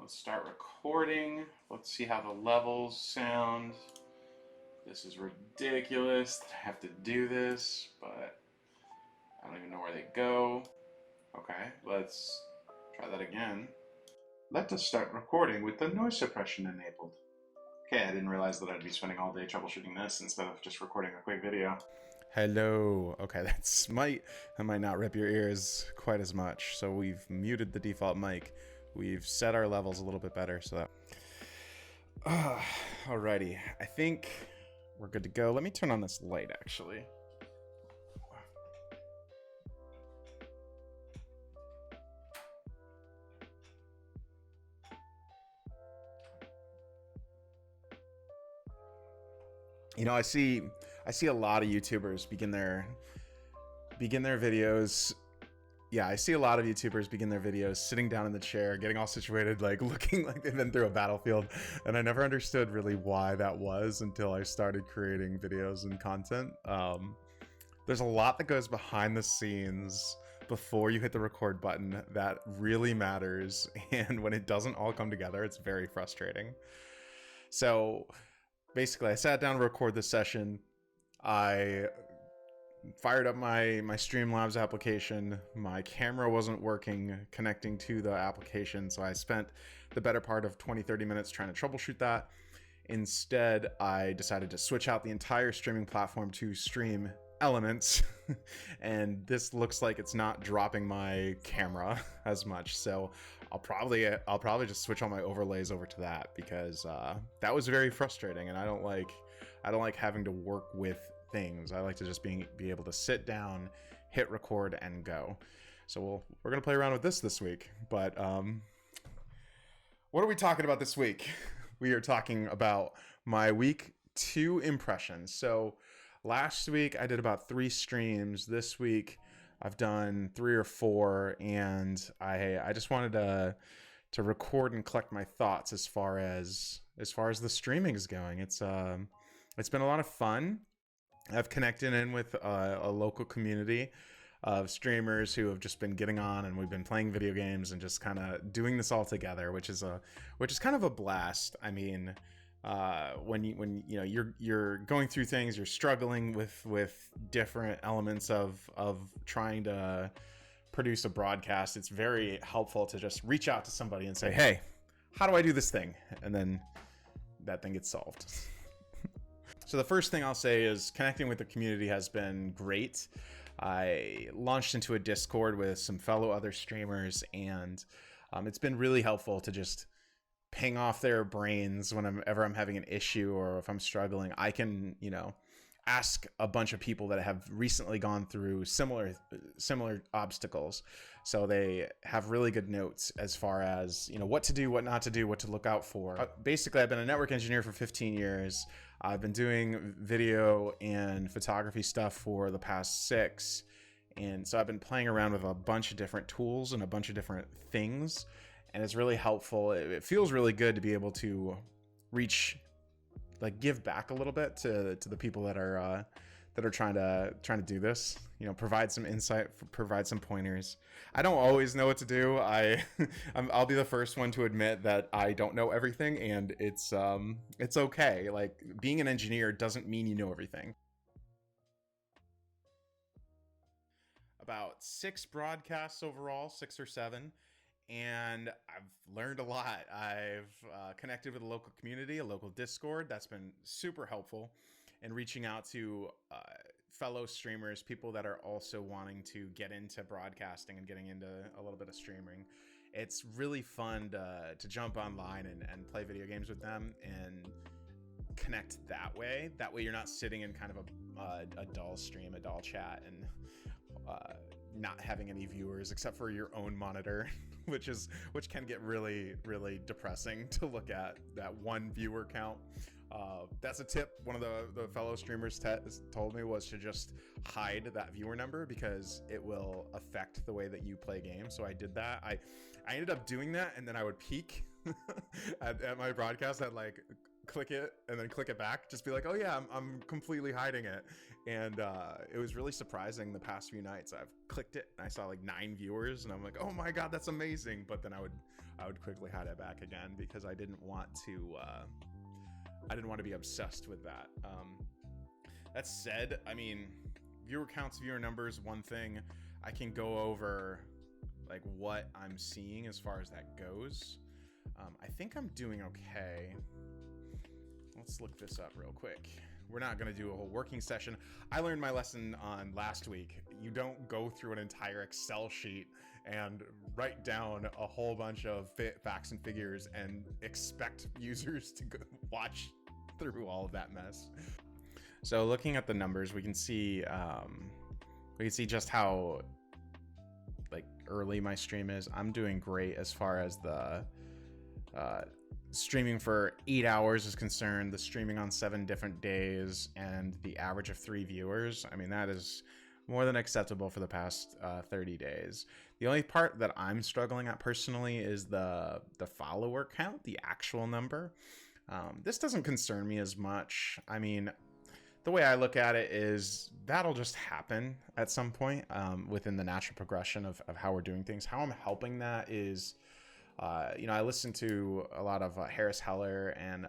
Let's start recording. Let's see how the levels sound. This is ridiculous that I have to do this, but I don't even know where they go. Okay, let's try that again. Let us start recording with the noise suppression enabled. Okay, I didn't realize that I'd be spending all day troubleshooting this instead of just recording a quick video. Hello. Okay, that might not rip your ears quite as much. So we've muted the default mic. We've set our levels a little bit better so that... alrighty, I think we're good to go. Let me turn on this light, actually. You know, I see a lot of YouTubers begin their videos. Yeah, I see a lot of YouTubers begin their videos sitting down in the chair, getting all situated, like looking like they've been through a battlefield. And I never understood really why that was until I started creating videos and content. There's a lot that goes behind the scenes before you hit the record button that really matters. And when it doesn't all come together, it's very frustrating. So basically, I sat down to record this session. I fired up my Streamlabs application. My camera wasn't working connecting to the application, so I spent the better part of 20-30 minutes trying to troubleshoot that. Instead, I decided to switch out the entire streaming platform to Stream Elements, and this looks like it's not dropping my camera as much, so I'll probably just switch all my overlays over to that, because that was very frustrating, and I don't like having to work with things. I like to just be able to sit down, hit record, and go. So we're gonna play around with this week. But what are we talking about this week? We are talking about my week 2 impressions. So last week I did about 3 streams. This week I've done 3 or 4, and I just wanted to record and collect my thoughts as far as the streaming is going. It's been a lot of fun. I've connected in with a local community of streamers who have just been getting on, and we've been playing video games and just kind of doing this all together, which is kind of a blast. I mean, when you know you're going through things, you're struggling with different elements of trying to produce a broadcast, it's very helpful to just reach out to somebody and say, hey, how do I do this thing? And then that thing gets solved. So the first thing I'll say is connecting with the community has been great. I launched into a Discord with some fellow other streamers, and it's been really helpful to just ping off their brains whenever I'm having an issue or if I'm struggling. I can, ask a bunch of people that have recently gone through similar obstacles. So they have really good notes as far as, what to do, what not to do, what to look out for. Basically, I've been a network engineer for 15 years. I've been doing video and photography stuff for the past 6. And so I've been playing around with a bunch of different tools and a bunch of different things. And it's really helpful. It feels really good to be able to give back a little bit to the people that are trying to do this, provide some insight, provide some pointers. I don't always know what to do. I'll be the first one to admit that I don't know everything, and it's okay. Like, being an engineer doesn't mean you know everything. About 6 broadcasts overall, 6 or 7. And I've learned a lot. I've connected with a local community, a local Discord. That's been super helpful in reaching out to fellow streamers, people that are also wanting to get into broadcasting and getting into a little bit of streaming. It's really fun to jump online and play video games with them and connect that way. That way you're not sitting in kind of a dull stream, a dull chat, and not having any viewers except for your own monitor, which can get really, really depressing to look at, that one viewer count. That's a tip one of the fellow streamers told me, was to just hide that viewer number because it will affect the way that you play games. So I did that. I ended up doing that, and then I would peak at my broadcast at like click it and then click it back. Just be like, oh yeah, I'm completely hiding it. And it was really surprising the past few nights. I've clicked it and I saw like 9 viewers and I'm like, oh my God, that's amazing. But then I would quickly hide it back again because I didn't want to be obsessed with that. That said, I mean, viewer counts, viewer numbers, one thing. I can go over like what I'm seeing as far as that goes. I think I'm doing okay. Let's look this up real quick. We're not going to do a whole working session. I learned my lesson on last week. You don't go through an entire Excel sheet and write down a whole bunch of facts and figures and expect users to watch through all of that mess. So looking at the numbers, we can see just how like early my stream is. I'm doing great as far as the streaming for 8 hours is concerned, the streaming on 7 different days, and the average of 3 viewers. I mean, that is more than acceptable for the past 30 days. The only part that I'm struggling at personally is the follower count, the actual number. This doesn't concern me as much. I mean, the way I look at it is that'll just happen at some point within the natural progression of how we're doing things. How I'm helping that is, I listen to a lot of Harris Heller and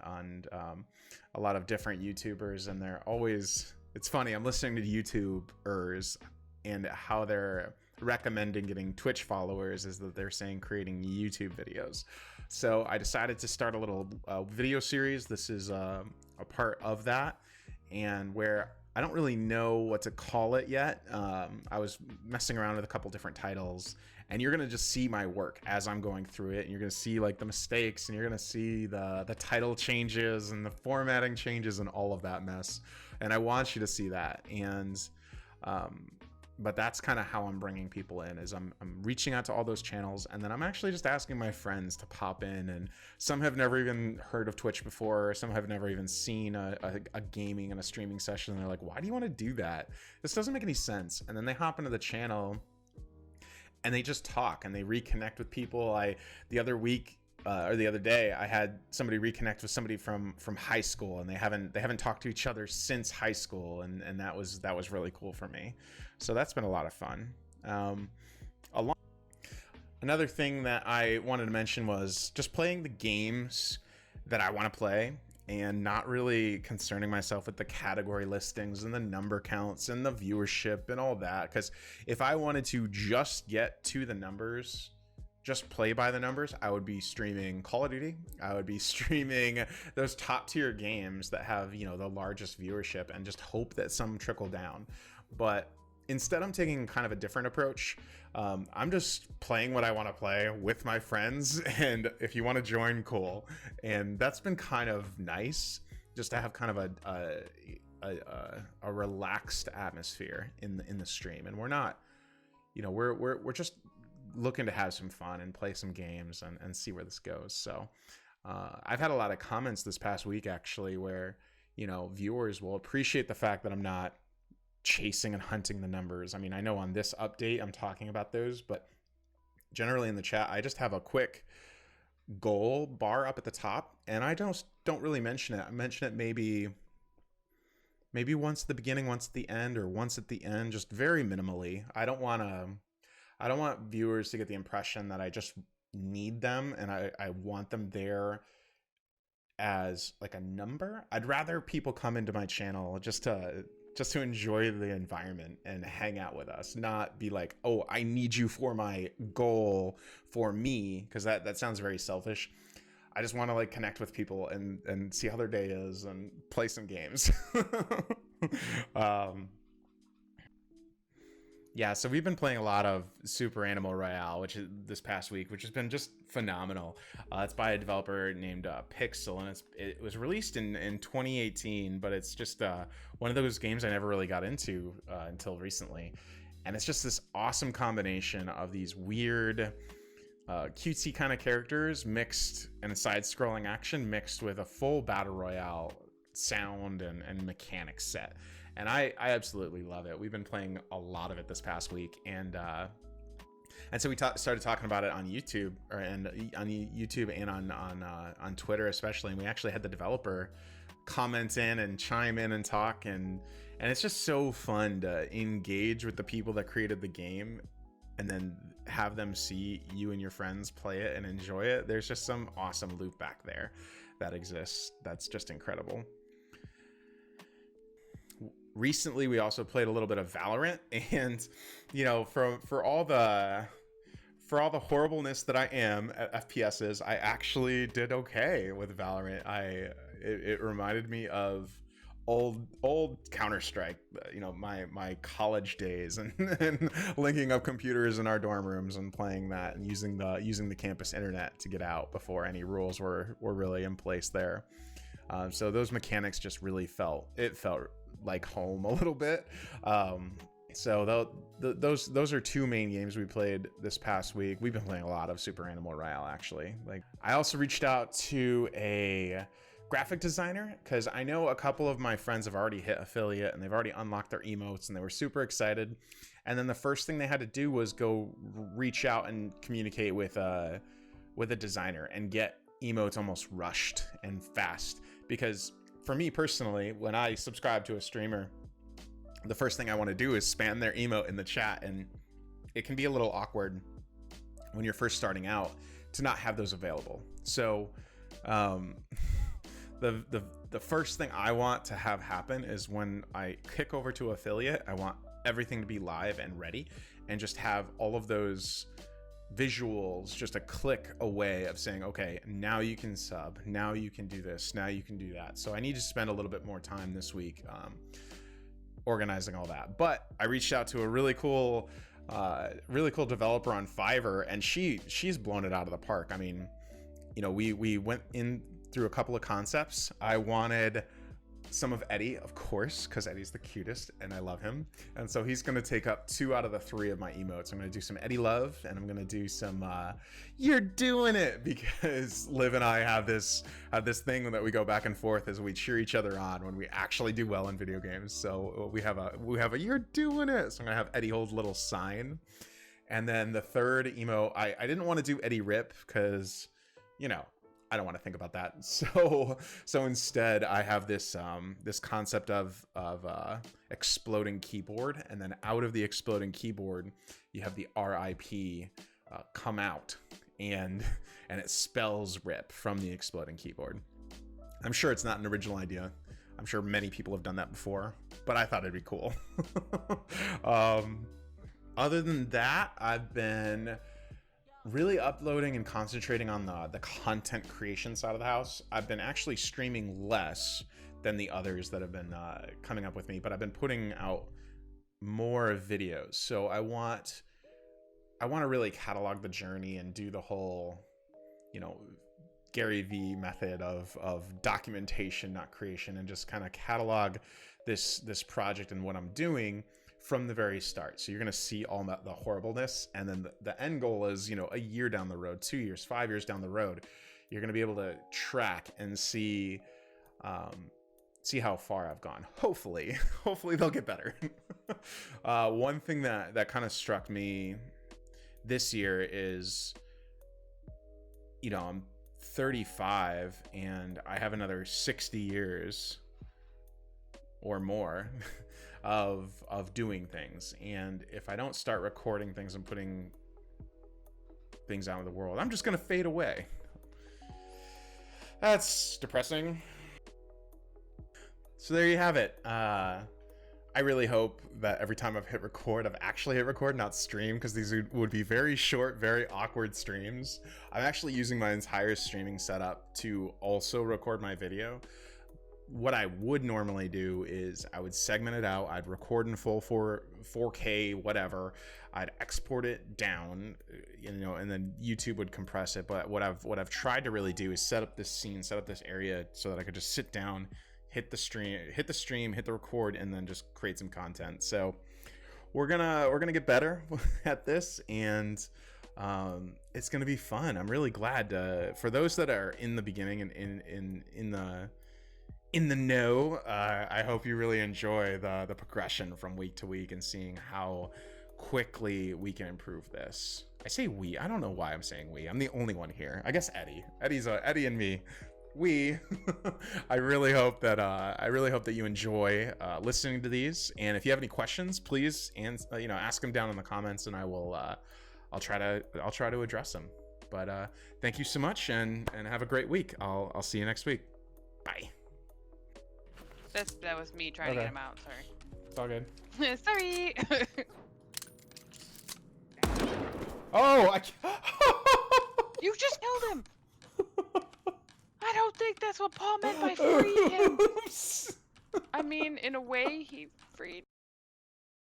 a lot of different YouTubers, and they're always, it's funny, I'm listening to YouTubers and how they're recommending getting Twitch followers is that they're saying creating YouTube videos. So I decided to start a little video series. This is a part of that, and where I don't really know what to call it yet. I was messing around with a couple different titles, and you're gonna just see my work as I'm going through it, and you're gonna see like the mistakes, and you're gonna see the title changes and the formatting changes and all of that mess. And I want you to see that. And but that's kind of how I'm bringing people in, is I'm reaching out to all those channels, and then I'm actually just asking my friends to pop in. And some have never even heard of Twitch before, some have never even seen a gaming and a streaming session, and they're like, why do you want to do that? This doesn't make any sense. And then they hop into the channel and they just talk and they reconnect with people. The other week or the other day, I had somebody reconnect with somebody from high school, and they haven't talked to each other since high school, and that was really cool for me. So that's been a lot of fun. Another thing that I wanted to mention was just playing the games that I want to play and not really concerning myself with the category listings and the number counts and the viewership and all that. Because if I wanted to just get to the numbers, just play by the numbers, I would be streaming Call of Duty. I would be streaming those top tier games that have, the largest viewership, and just hope that some trickle down. But instead, I'm taking kind of a different approach. I'm just playing what I want to play with my friends, and if you want to join, cool. And that's been kind of nice, just to have kind of a relaxed atmosphere in the stream. And we're not, we're just looking to have some fun and play some games and see where this goes. So I've had a lot of comments this past week, actually, where viewers will appreciate the fact that I'm not chasing and hunting the numbers. I mean, I know on this update I'm talking about those, but generally in the chat I just have a quick goal bar up at the top, and I don't really mention it. I mention it maybe once at the beginning, once at the end, or once at the end, just very minimally. I don't want viewers to get the impression that I just need them and I want them there as like a number. I'd rather people come into my channel just to enjoy the environment and hang out with us, not be like, oh, I need you for my goal for me, because that sounds very selfish. I just want to like connect with people and see how their day is and play some games. Yeah, so we've been playing a lot of Super Animal Royale, which is this past week, which has been just phenomenal. It's by a developer named Pixel, and it was released in 2018, but it's just one of those games I never really got into until recently. And it's just this awesome combination of these weird, cutesy kind of characters mixed and side-scrolling action mixed with a full Battle Royale sound and mechanics set. And I absolutely love it. We've been playing a lot of it this past week, and And so we started talking about it on YouTube, and on YouTube and on Twitter especially. And we actually had the developer comment in and chime in and talk, and it's just so fun to engage with the people that created the game, and then have them see you and your friends play it and enjoy it. There's just some awesome loop back there that exists. That's just incredible. Recently, we also played a little bit of Valorant, and you know, for all the horribleness that I am at FPSs, I actually did okay with Valorant. It reminded me of old Counter-Strike, you know, my college days, and linking up computers in our dorm rooms and playing that, and using the campus internet to get out before any rules were really in place there. So those mechanics just really felt like home a little bit. So those are two main games we played this past week. We've been playing a lot of Super Animal Royale, actually. Like, I also reached out to a graphic designer, because I know a couple of my friends have already hit affiliate and they've already unlocked their emotes, and they were super excited. And then the first thing they had to do was go reach out and communicate with a designer and get emotes almost rushed and fast. Because for me personally, when I subscribe to a streamer, the first thing I want to do is spam their emote in the chat, and it can be a little awkward when you're first starting out to not have those available. So the first thing I want to have happen is when I kick over to affiliate, I want everything to be live and ready, and just have all of those visuals just a click away of saying, okay, now you can sub, now you can do this, now you can do that. So I need to spend a little bit more time this week organizing all that. But I reached out to a really cool developer on Fiverr, and she's blown it out of the park. I mean, you know, we went in through a couple of concepts. I wanted some of Eddie, of course, because Eddie's the cutest and I love him. And so he's going to take up 2 out of the 3 of my emotes. I'm going to do some Eddie love, and I'm going to do some you're doing it, because Liv and I have this thing that we go back and forth as we cheer each other on when we actually do well in video games. So we have a you're doing it. So I'm going to have Eddie hold a little sign. And then the third emote, I didn't want to do Eddie rip, because, you know, I don't want to think about that. So instead, I have this concept of exploding keyboard, and then out of the exploding keyboard, you have the RIP come out, and it spells rip from the exploding keyboard. I'm sure it's not an original idea. I'm sure many people have done that before, but I thought it'd be cool. Other than that, I've been really uploading and concentrating on the content creation side of the house. I've been actually streaming less than the others that have been coming up with me, but I've been putting out more videos. So I want to really catalog the journey and do the whole, you know, Gary V method of documentation, not creation, and just kind of catalog this project and what I'm doing from the very start. So you're going to see all the horribleness, and then the end goal is, you know, a year down the road, 2 years, 5 years down the road, you're going to be able to track and see how far I've gone. Hopefully they'll get better. One thing that kind of struck me this year is, you know, I'm 35 and I have another 60 years or more of doing things, and if I don't start recording things and putting things out in the world, I'm just gonna fade away. That's depressing. So there you have it. I really hope that every time I've hit record, I've actually hit record, not stream, because these would be very short, very awkward streams. I'm actually using my entire streaming setup to also record my video. What I would normally do is I would segment it out. I'd record in full 4K, whatever. I'd export it down, you know, and then YouTube would compress it. But what I've tried to really do is set up this scene, set up this area so that I could just sit down, hit the stream, hit the record, and then just create some content. So we're gonna get better at this, and it's gonna be fun. I'm really glad for those that are in the beginning and in the know. I hope you really enjoy the progression from week to week and seeing how quickly we can improve this. I say we. I don't know why I'm saying we. I'm the only one here. I guess Eddie. Eddie and me. We. I really hope that you enjoy listening to these. And if you have any questions, please ask them down in the comments, and I'll try to address them. But thank you so much, and have a great week. I'll see you next week. Bye. That was me trying to get him out. Sorry. It's all good. Sorry. Oh, You just killed him. I don't think that's what Paul meant by free him. Oops. I mean, in a way, he freed